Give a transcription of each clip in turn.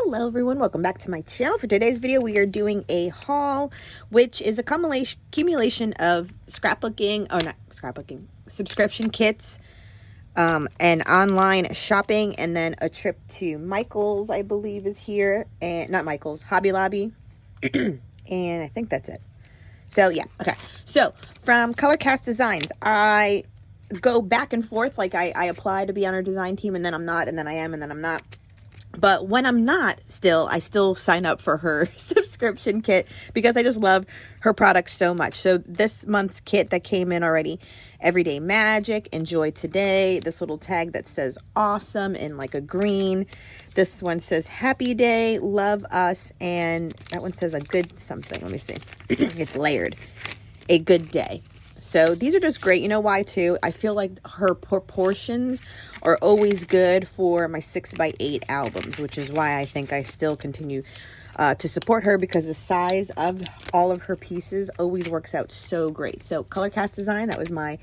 Hello everyone, welcome back to my channel. For today's video we are doing a haul, which is a accumulation of subscription kits, and online shopping, and then a trip to Michael's, I believe is here, and not Michael's, Hobby Lobby, and I think that's it. So yeah, okay. So from ColorRush Designs, I go back and forth, like I apply to be on our design team, and then I'm not, and then I am, and then I'm not. But when I'm not, I still sign up for her subscription kit because I just love her products so much. So this month's kit that came in already, Everyday Magic, Enjoy Today, this little tag that says awesome in like a green. This one says Happy Day, Love Us, and that one says a good something. Let me see. It's layered. A Good Day. So these are just great. You know why too? I feel like her proportions are always good for my 6x8 albums, which is why I think I still continue to support her, because the size of all of her pieces always works out so great. So ColorRush Design, that was my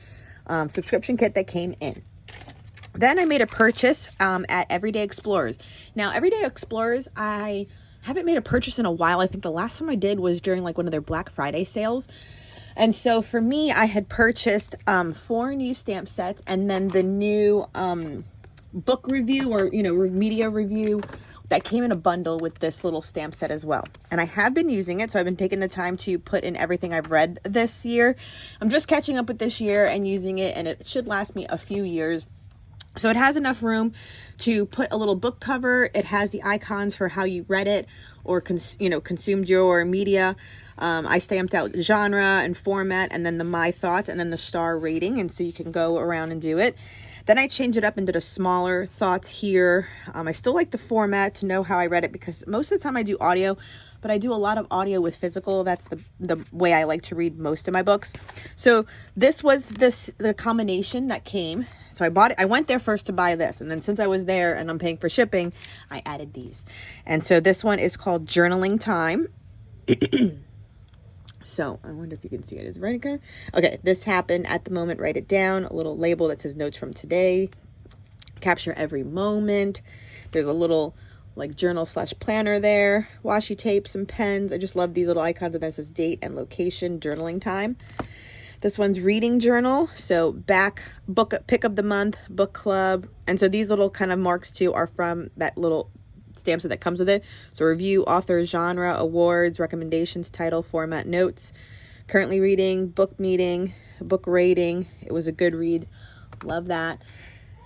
subscription kit that came in. Then I made a purchase at Everyday Explorers. Now, Everyday Explorers, I haven't made a purchase in a while. I think the last time I did was during like one of their Black Friday sales. And so for me, I had purchased 4 new stamp sets, and then the new book review, or media review, that came in a bundle with this little stamp set as well. And I have been using it, so I've been taking the time to put in everything I've read this year. I'm just catching up with this year and using it, and it should last me a few years. So it has enough room to put a little book cover. It has the icons for how you read it or consumed your media. I stamped out genre and format, and then the My Thoughts, and then the star rating, and so you can go around and do it. Then I changed it up and did a smaller thoughts here. I still like the format to know how I read it, because most of the time I do audio, but I do a lot of audio with physical. That's the way I like to read most of my books. So this was the combination that came. So I bought it. I went there first to buy this, and then since I was there and I'm paying for shipping, I added these. And so this one is called Journaling Time. So I wonder if you can see it. Is it right again? Okay, this happened at the moment. Write it down. A little label that says notes from today. Capture every moment. There's a little like journal/planner there. Washi tape, some pens. I just love these little icons, and then it says date and location, journaling time. This one's reading journal. So back, book, pick of the month, book club. And so these little kind of marks too are from that little stamp set that comes with it. So review, author, genre, awards, recommendations, title, format, notes, currently reading, book meeting, book rating. It was a good read. Love that.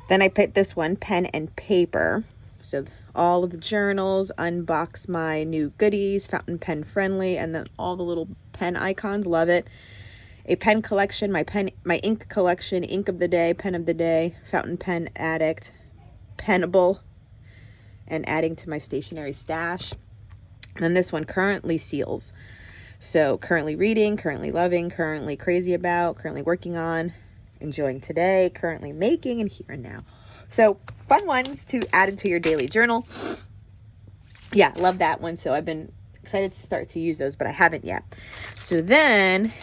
Then I picked this one, pen and paper. So all of the journals, unbox my new goodies, fountain pen friendly, and then all the little pen icons. Love it. A pen collection, my ink collection, ink of the day, pen of the day, fountain pen addict, Pennable, and adding to my stationery stash. And then this one, currently seals. So currently reading, currently loving, currently crazy about, currently working on, enjoying today, currently making, and here and now. So fun ones to add into your daily journal. Yeah, love that one. So I've been excited to start to use those, but I haven't yet. So then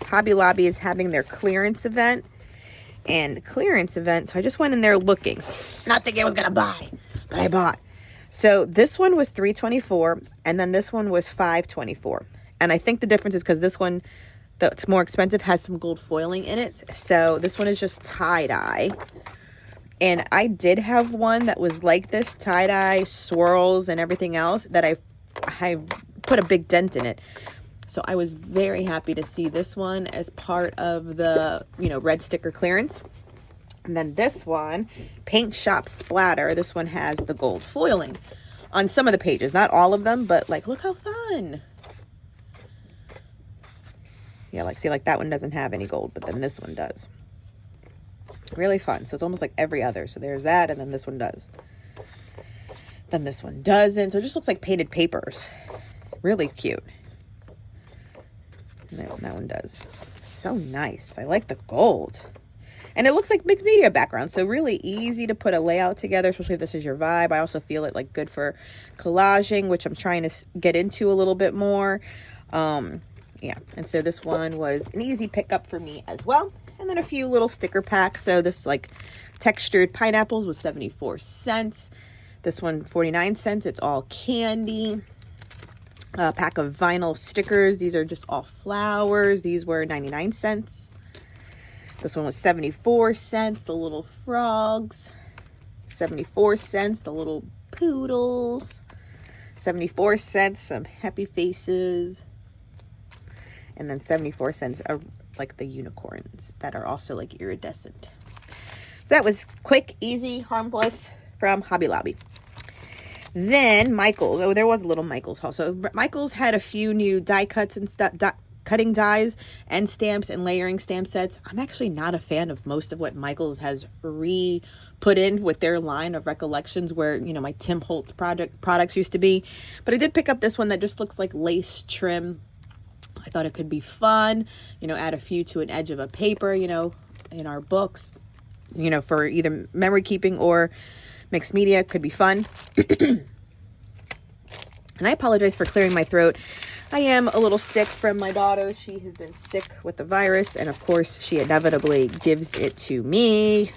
Hobby Lobby is having their clearance event. So I just went in there looking, not thinking I was gonna buy, but I bought. So this one was $3.24, and then this one was $5.24. And I think the difference is because this one that's more expensive has some gold foiling in it. So this one is just tie-dye. And I did have one that was like this, tie-dye, swirls, and everything else, that I put a big dent in it. So I was very happy to see this one as part of the, red sticker clearance. And then this one, Paint Shop Splatter. This one has the gold foiling on some of the pages. Not all of them, but like, look how fun. Yeah, like that one doesn't have any gold, but then this one does. Really fun. So it's almost like every other. So there's that, and then this one does. Then this one doesn't. So it just looks like painted papers. Really cute. That one does. So nice. I like the gold. And it looks like mixed media background. So really easy to put a layout together, especially if this is your vibe. I also feel it like good for collaging, which I'm trying to get into a little bit more. Yeah. And so this one was an easy pickup for me as well. And then a few little sticker packs. So this like textured pineapples was 74 cents. This one, 49 cents. It's all candy. A pack of vinyl stickers. These are just all flowers. These were 99 cents. This one was 74 cents. The little frogs. 74 cents. The little poodles. 74 cents. Some happy faces. And then 74 cents are like the unicorns that are also like iridescent. So that was quick, easy, harmless from Hobby Lobby. Then Michael's. Oh, there was a little Michael's haul. So Michael's had a few new die cuts and stuff, cutting dies and stamps and layering stamp sets. I'm actually not a fan of most of what Michael's has put in with their line of recollections where, you know, my Tim Holtz products used to be. But I did pick up this one that just looks like lace trim. I thought it could be fun, you know, add a few to an edge of a paper, you know, in our books, you know, for either memory keeping or mixed media. Could be fun. And I apologize for clearing my throat. I am a little sick from my daughter. She has been sick with the virus, and of course she inevitably gives it to me.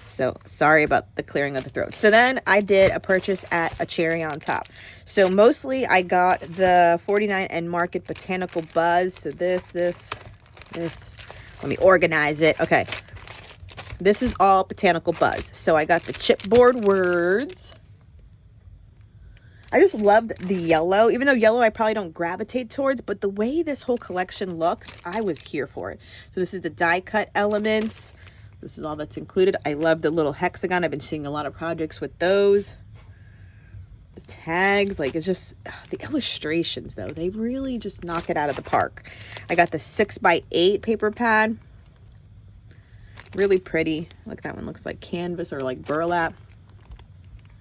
So sorry about the clearing of the throat. So then I did a purchase at a cherry on top. So mostly I got the 49 and Market Botanical Buzz. So this, let me organize it. Okay. This is all Botanical Buzz. So I got the chipboard words. I just loved the yellow, even though yellow I probably don't gravitate towards, but the way this whole collection looks, I was here for it. So this is the die cut elements. This is all that's included. I love the little hexagon. I've been seeing a lot of projects with those. The tags, like, it's just, the illustrations though, they really just knock it out of the park. I got the 6x8 paper pad. Really pretty. Look, that one looks like canvas or like burlap.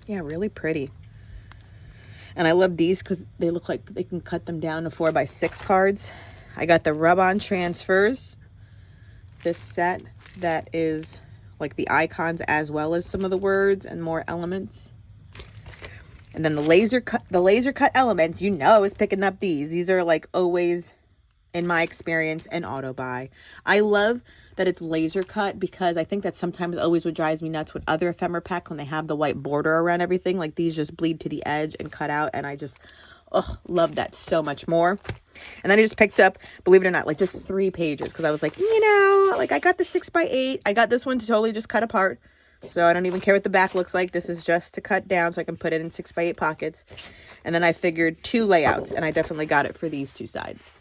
Yeah, really pretty. And I love these because they look like they can cut them down to 4x6 cards. I got the rub-on transfers. This set that is like the icons as well as some of the words and more elements. And then the laser cut elements, you know, is picking up these. These are like always, in my experience, an auto buy. I love that it's laser cut because I think that sometimes always what drives me nuts with other ephemera pack when they have the white border around everything, like these just bleed to the edge and cut out, and I just love that so much more. And then I just picked up, believe it or not, like just 3 pages because I was like, you know, like I got the 6x8. I got this one to totally just cut apart, so I don't even care what the back looks like. This is just to cut down so I can put it in 6x8 pockets. And then I figured 2 layouts, and I definitely got it for these 2 sides.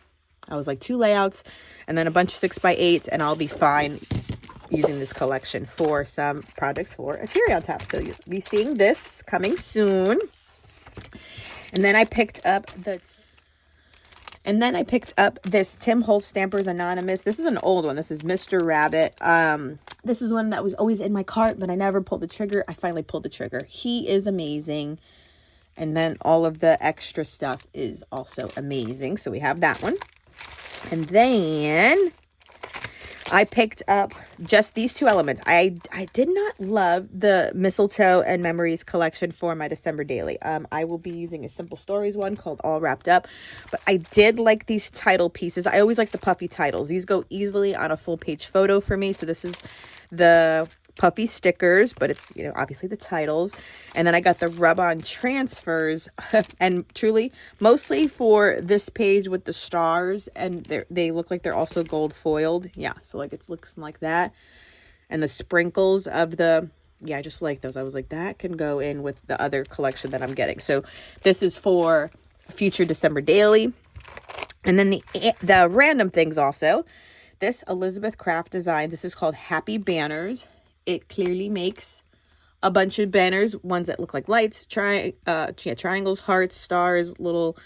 I was like 2 layouts and then a bunch of 6x8s, and I'll be fine using this collection for some projects for a cherry on top. So you'll be seeing this coming soon. And then I picked up this Tim Holtz Stampers Anonymous. This is an old one. This is Mr. Rabbit. This is one that was always in my cart, but I never pulled the trigger. I finally pulled the trigger. He is amazing. And then all of the extra stuff is also amazing. So we have that one. And then I picked up just these 2 elements. I did not love the Mistletoe and Memories collection for my December daily. I will be using a Simple Stories one called All Wrapped Up. But I did like these title pieces. I always like the puffy titles. These go easily on a full page photo for me. So this is the puffy stickers, but it's, you know, obviously the titles. And then I got the rub-on transfers, and truly mostly for this page with the stars, and they look like they're also gold foiled. Yeah, so like it looks like that. And the sprinkles of the, yeah, I just like those. I was like, that can go in with the other collection that I'm getting. So this is for future December daily. And then the random things also. This Elizabeth Craft Designs, this is called Happy Banners. It clearly makes a bunch of banners, ones that look like lights, triangles, hearts, stars, little,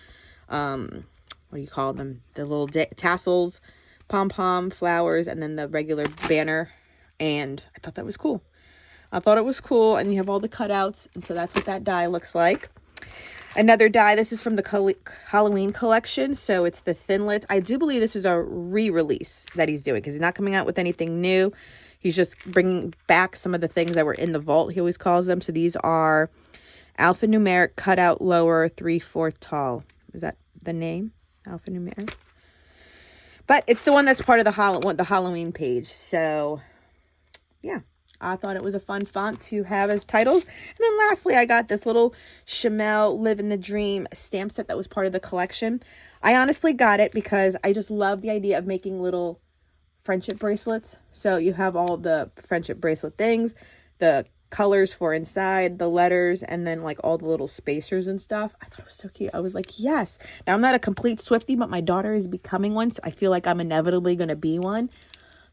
what do you call them? The little tassels, pom-pom, flowers, and then the regular banner. And I thought that was cool. I thought it was cool. And you have all the cutouts. And so that's what that die looks like. Another die, this is from the Halloween collection. So it's the Thinlits. I do believe this is a re-release that he's doing because he's not coming out with anything new. He's just bringing back some of the things that were in the vault, he always calls them. So these are alphanumeric cutout lower 3/4 tall. Is that the name? Alphanumeric? But it's the one that's part of the Halloween page. So, yeah. I thought it was a fun font to have as titles. And then lastly, I got this little Chamel Live in the Dream stamp set that was part of the collection. I honestly got it because I just love the idea of making little friendship bracelets. So you have all the friendship bracelet things, the colors for inside, the letters, and then like all the little spacers and stuff. I thought it was so cute. I was like, yes. Now I'm not a complete Swiftie, but my daughter is becoming one. So I feel like I'm inevitably going to be one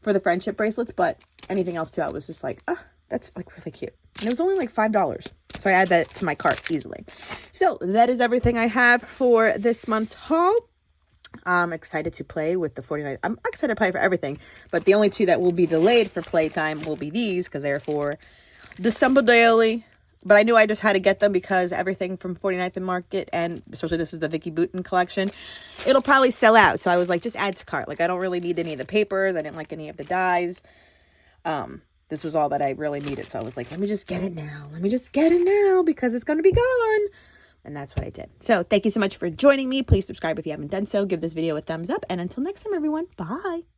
for the friendship bracelets, but anything else too, I was just like, oh, that's like really cute. And it was only like $5. So I add that to my cart easily. So that is everything I have for this month's haul. I'm excited to play with the 49. I'm excited to play for everything, but the only two that will be delayed for playtime will be these because they're for December daily. But I knew I just had to get them because everything from 49th and Market, and especially this is the Vicky Boutin collection, it'll probably sell out. So I was like, just add to cart. Like, I don't really need any of the papers. I didn't like any of the dyes. This was all that I really needed. So I was like, let me just get it now. Let me just get it now because it's going to be gone. And that's what I did. So thank you so much for joining me. Please subscribe if you haven't done so. Give this video a thumbs up. And until next time, everyone, bye.